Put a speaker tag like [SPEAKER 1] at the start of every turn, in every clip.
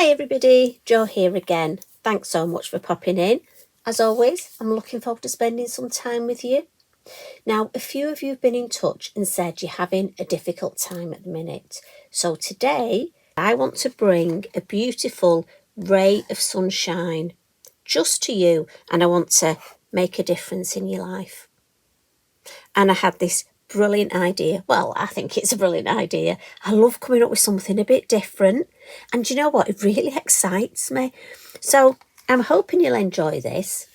[SPEAKER 1] Hi everybody, Jo here again. Thanks so much for popping in. As always, I'm looking forward to spending some time with you. Now, a few of you have been in touch and said you're having a difficult time at the minute. So today, I want to bring a beautiful ray of sunshine just to you, and I want to make a difference in your life. And I had this brilliant idea. Well, I think it's a brilliant idea. I love coming up with something a bit different. And do you know what? It really excites me. So I'm hoping you'll enjoy this.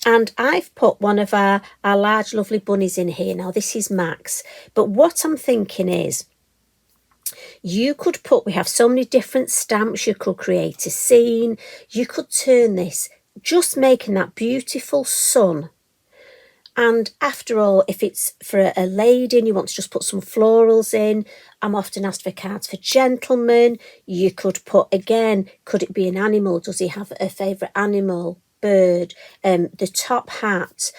[SPEAKER 1] And I've put one of our large, lovely bunnies in here. Now, this is Max. But what I'm thinking is, you could put, we have so many different stamps. You could create a scene. You could turn this, just making that beautiful sun. And after all, if it's for a lady and you want to just put some florals in, I'm often asked for cards for gentlemen. You could put, again, could it be an animal? Does he have a favourite animal? Bird, the top hat,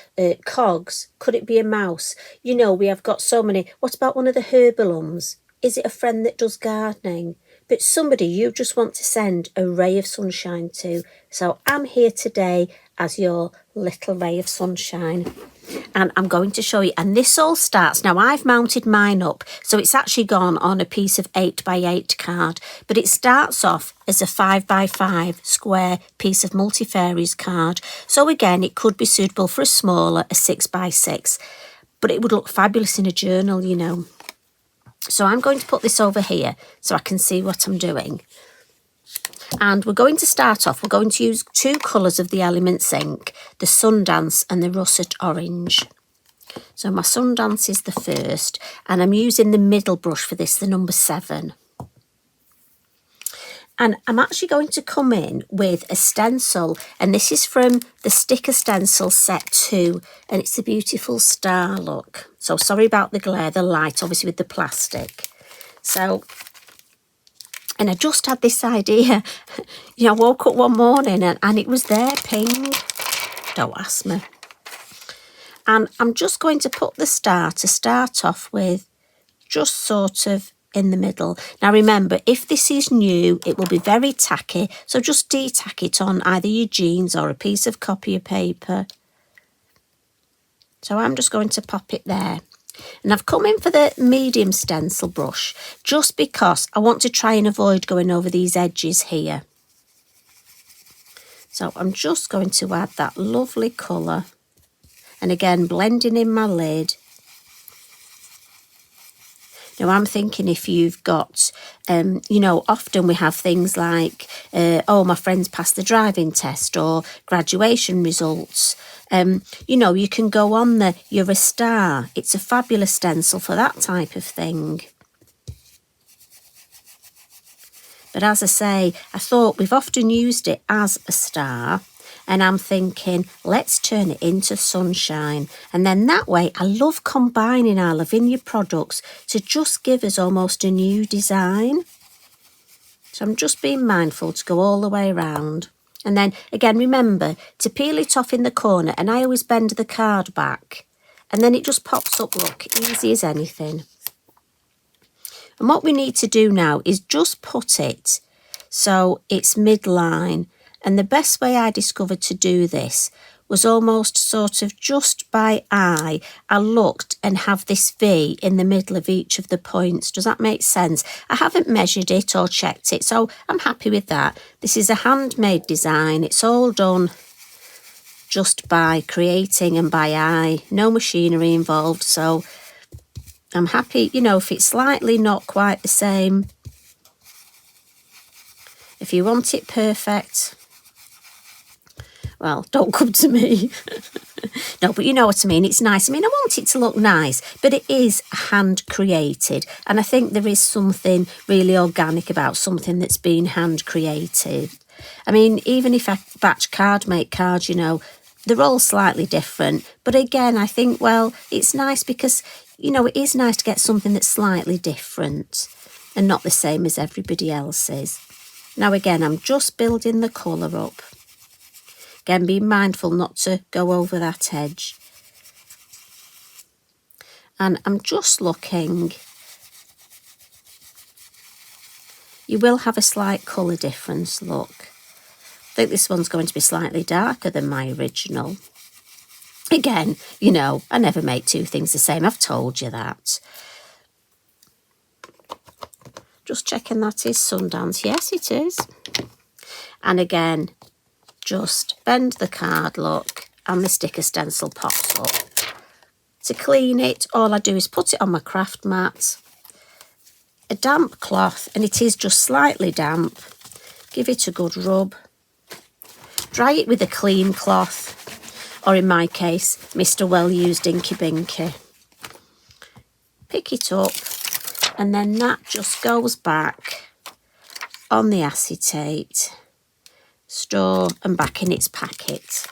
[SPEAKER 1] cogs, could it be a mouse? You know, we have got so many. What about one of the herbalums? Is it a friend that does gardening? But somebody you just want to send a ray of sunshine to. So I'm here today as your little ray of sunshine. And I'm going to show you, and this all starts, now I've mounted mine up, so it's actually gone on a piece of 8x8 card, but it starts off as a 5x5 square piece of multifarious card. So again, it could be suitable for a smaller, a 6x6, but it would look fabulous in a journal, you know. So I'm going to put this over here so I can see what I'm doing. And we're going to start off, we're going to use two colours of the Elements ink, the Sundance and the Russet Orange. So my Sundance is the first, and I'm using the middle brush for this, the number 7. And I'm actually going to come in with a stencil, and this is from the Sticker Stencil Set 2, and it's a beautiful star look. So sorry about the glare, the light, obviously with the plastic. So... and I just had this idea, you know, I woke up one morning and it was there, ping, don't ask me. And I'm just going to put the star to start off with, just sort of in the middle. Now remember, if this is new, it will be very tacky, so just de-tack it on either your jeans or a piece of copy paper. So I'm just going to pop it there. And I've come in for the medium stencil brush just because I want to try and avoid going over these edges here. So I'm just going to add that lovely colour, and again blending in my lid. Now I'm thinking if you've got, you know, often we have things like, oh, my friend's passed the driving test or graduation results. You know, you can go on the, you're a star. It's a fabulous stencil for that type of thing. But as I say, I thought we've often used it as a star. And I'm thinking, let's turn it into sunshine. And then that way, I love combining our Lavinia products to just give us almost a new design. So I'm just being mindful to go all the way around. And then, again, remember to peel it off in the corner. And I always bend the card back. And then it just pops up, look, easy as anything. And what we need to do now is just put it so it's midline. And the best way I discovered to do this was almost sort of just by eye. I looked and have this V in the middle of each of the points. Does that make sense? I haven't measured it or checked it, so I'm happy with that. This is a handmade design. It's all done just by creating and by eye. No machinery involved, so I'm happy, you know, if it's slightly not quite the same. If you want it perfect... well, don't come to me. No, but you know what I mean. It's nice. I mean, I want it to look nice, but it is hand created. And I think there is something really organic about something that's been hand created. I mean, even if I batch card make cards, you know, they're all slightly different. But again, I think, well, it's nice because, you know, it is nice to get something that's slightly different and not the same as everybody else's. Now, again, I'm just building the colour up. Again, be mindful not to go over that edge. And I'm just looking you will have a slight colour difference, look. I think this one's going to be slightly darker than my original. Again, you know, I never make two things the same. I've told you that. Just checking that is Sundance. Yes, it is. And again, just bend the card, look, and the sticker stencil pops up. To clean it, all I do is put it on my craft mat, a damp cloth, and it is just slightly damp. Give it a good rub. Dry it with a clean cloth, or in my case, Mr. Well-Used Inky Binky. Pick it up, and then that just goes back on the acetate, store, and back in its packet.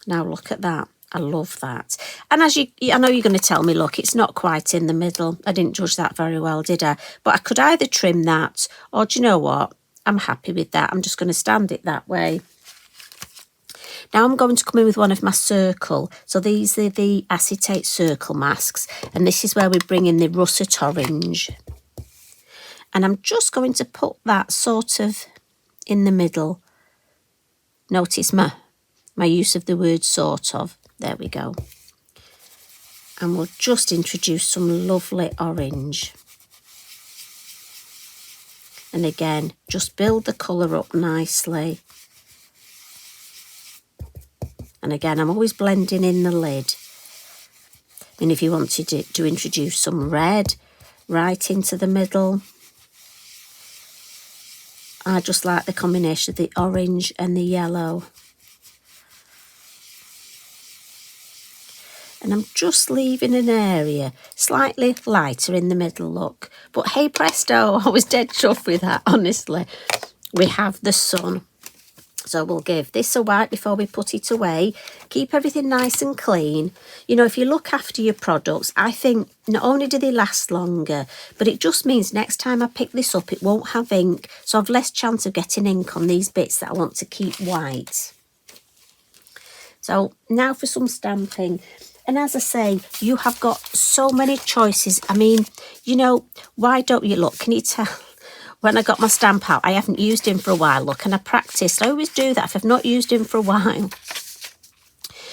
[SPEAKER 1] Now look at that. I love that. And as I know you're going to tell me, look, it's not quite in the middle. I didn't judge that very well, did I? But I could either trim that, or do you know what? I'm happy with that. I'm just going to stand it that way. Now I'm going to come in with one of my circle. So these are the acetate circle masks. And this is where we bring in the russet orange. And I'm just going to put that sort of in the middle. Notice my use of the word sort of. There we go. And we'll just introduce some lovely orange. And again, just build the colour up nicely. And again, I'm always blending in the lid. I mean, if you wanted to introduce some red right into the middle. I just like the combination of the orange and the yellow. And I'm just leaving an area slightly lighter in the middle, look. But hey presto, I was dead chuffed with that, honestly. We have the sun. So we'll give this a wipe before we put it away. Keep everything nice and clean. You know, if you look after your products, I think not only do they last longer, but it just means next time I pick this up, it won't have ink. So I've less chance of getting ink on these bits that I want to keep white. So now for some stamping. And as I say, you have got so many choices. I mean, you know, why don't you look? Can you tell? When I got my stamp out, I haven't used him for a while, look, and I practiced. I always do that if I've not used him for a while.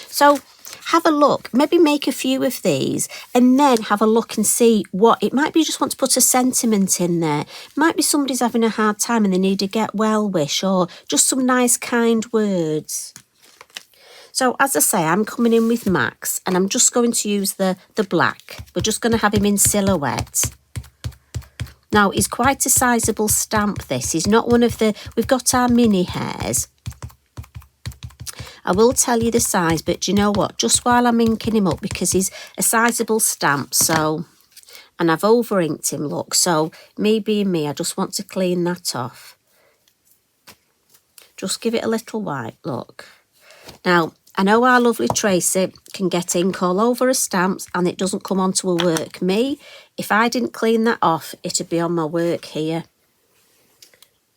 [SPEAKER 1] So have a look, maybe make a few of these and then have a look and see what, it might be you just want to put a sentiment in there. It might be somebody's having a hard time and they need a get well wish or just some nice kind words. So as I say, I'm coming in with Max and I'm just going to use the black. We're just going to have him in silhouette. Now, he's quite a sizable stamp, this. He's not one of the... We've got our mini hares. I will tell you the size, but do you know what? Just while I'm inking him up, because he's a sizable stamp, so... And I've over-inked him, look. So, me being me, I just want to clean that off. Just give it a little wipe, look. Now, I know our lovely Tracy can get ink all over her stamps and it doesn't come onto her work. Me, if I didn't clean that off, it'd be on my work here.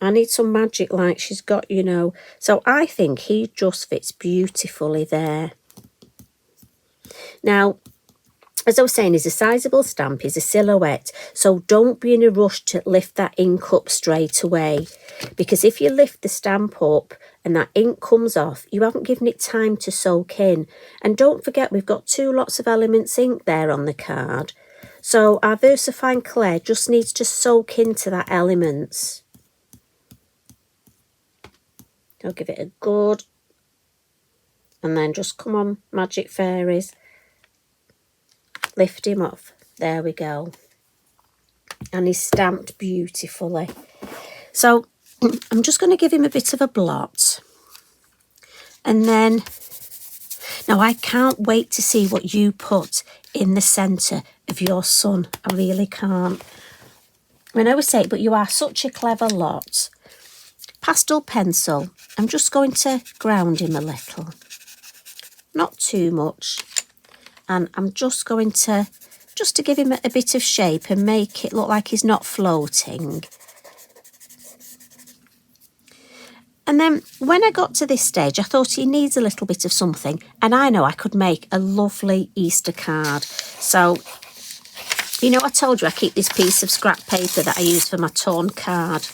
[SPEAKER 1] I need some magic like she's got, you know. So I think he just fits beautifully there. Now, as I was saying, he's a sizable stamp, he's a silhouette. So don't be in a rush to lift that ink up straight away. Because if you lift the stamp up and that ink comes off, you haven't given it time to soak in. And don't forget, we've got 2 lots of Elements ink there on the card. So our VersaFine Clay just needs to soak into that Elements. I'll give it a good... And then just come on, Magic Fairies. Lift him off. There we go. And he's stamped beautifully. So I'm just going to give him a bit of a blot. And then, now I can't wait to see what you put in the centre of your sun. I really can't. I mean, I always say it, but you are such a clever lot. Pastel pencil. I'm just going to ground him a little. Not too much. And I'm just going to, just to give him a bit of shape and make it look like he's not floating. And then when I got to this stage, I thought he needs a little bit of something. And I know I could make a lovely Easter card. So You know, I told you I keep this piece of scrap paper that I use for my torn card.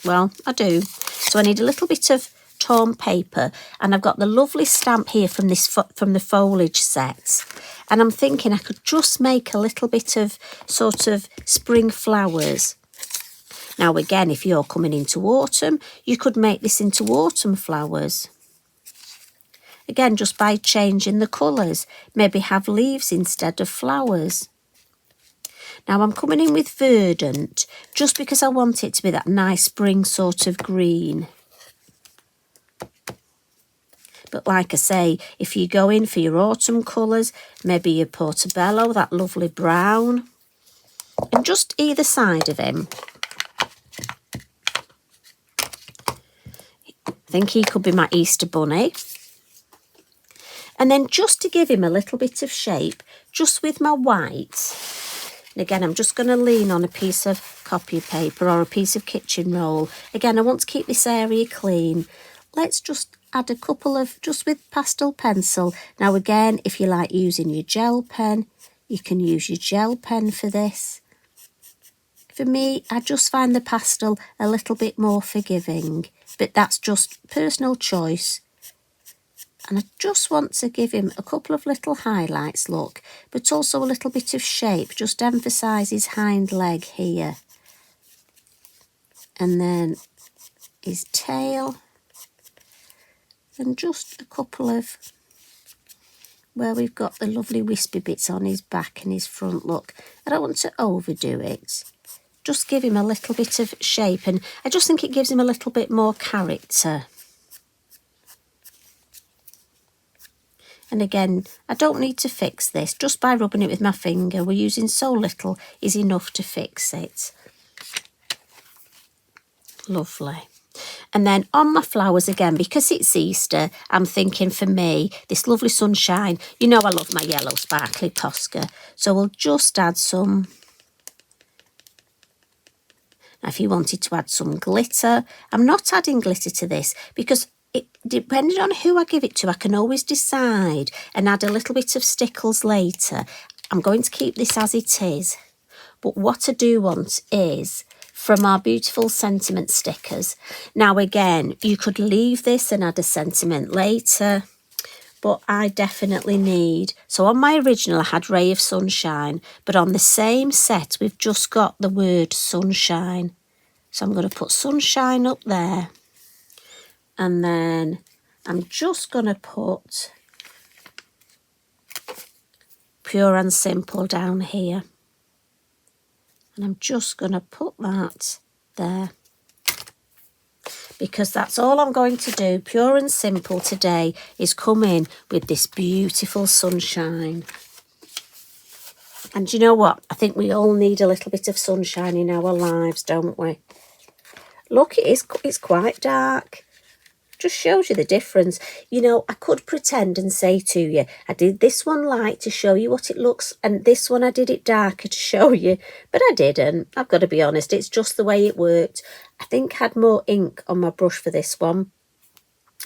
[SPEAKER 1] Well, I do. So I need a little bit of torn paper, and I've got the lovely stamp here from the foliage set. And I'm thinking I could just make a little bit of sort of spring flowers. Now again, if you're coming into autumn, you could make this into autumn flowers. Again, just by changing the colours, maybe have leaves instead of flowers. Now I'm coming in with verdant just because I want it to be that nice spring sort of green. But like I say, if you go in for your autumn colours, maybe your portobello, that lovely brown, and just either side of him. I think he could be my Easter bunny. And then just to give him a little bit of shape, just with my white. And again, I'm just going to lean on a piece of copy paper or a piece of kitchen roll. Again, I want to keep this area clean. Let's just add a couple of, just with pastel pencil. Now again, if you like using your gel pen, you can use your gel pen for this. For me, I just find the pastel a little bit more forgiving, but that's just personal choice. And I just want to give him a couple of little highlights, look, but also a little bit of shape, just emphasise his hind leg here. And then his tail, and just a couple of where we've got the lovely wispy bits on his back and his front, look. I don't want to overdo it. Just give him a little bit of shape, and I just think it gives him a little bit more character. And again, I don't need to fix this. Just by rubbing it with my finger, we're using so little, is enough to fix it. Lovely. And then on my flowers again, because it's Easter, I'm thinking for me, this lovely sunshine, you know I love my yellow sparkly Posca. So we'll just add some. Now if you wanted to add some glitter, I'm not adding glitter to this because depending on who I give it to, I can always decide and add a little bit of stickles later. I'm going to keep this as it is. But what I do want is from our beautiful sentiment stickers. Now again, you could leave this and add a sentiment later, but I definitely need. So on my original, I had Ray of Sunshine, but on the same set, we've just got the word sunshine. So I'm going to put sunshine up there. And then I'm just going to put Pure and Simple down here. And I'm just going to put that there. Because that's all I'm going to do. Pure and Simple today is come in with this beautiful sunshine. And you know what? I think we all need a little bit of sunshine in our lives, don't we? Look, it's quite dark. Just shows you the difference. You know, I could pretend and say to you, I did this one light to show you what it looks, and this one I did it darker to show you, but I didn't. I've got to be honest, it's just the way it worked. I think I had more ink on my brush for this one,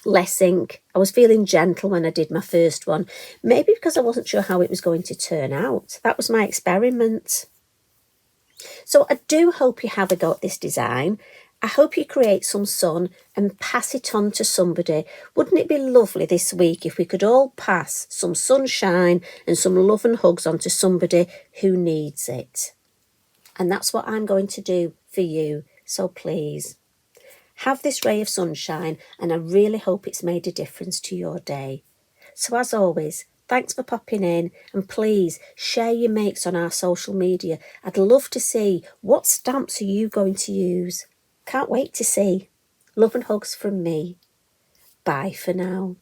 [SPEAKER 1] less ink. I was feeling gentle when I did my first one, maybe because I wasn't sure how it was going to turn out. That was my experiment. So I do hope you have a go at this design. I hope you create some sun and pass it on to somebody. Wouldn't it be lovely this week if we could all pass some sunshine and some love and hugs on to somebody who needs it? And that's what I'm going to do for you. So please, have this ray of sunshine, and I really hope it's made a difference to your day. So as always, thanks for popping in, and please share your makes on our social media. I'd love to see what stamps are you going to use. Can't wait to see. Love and hugs from me. Bye for now.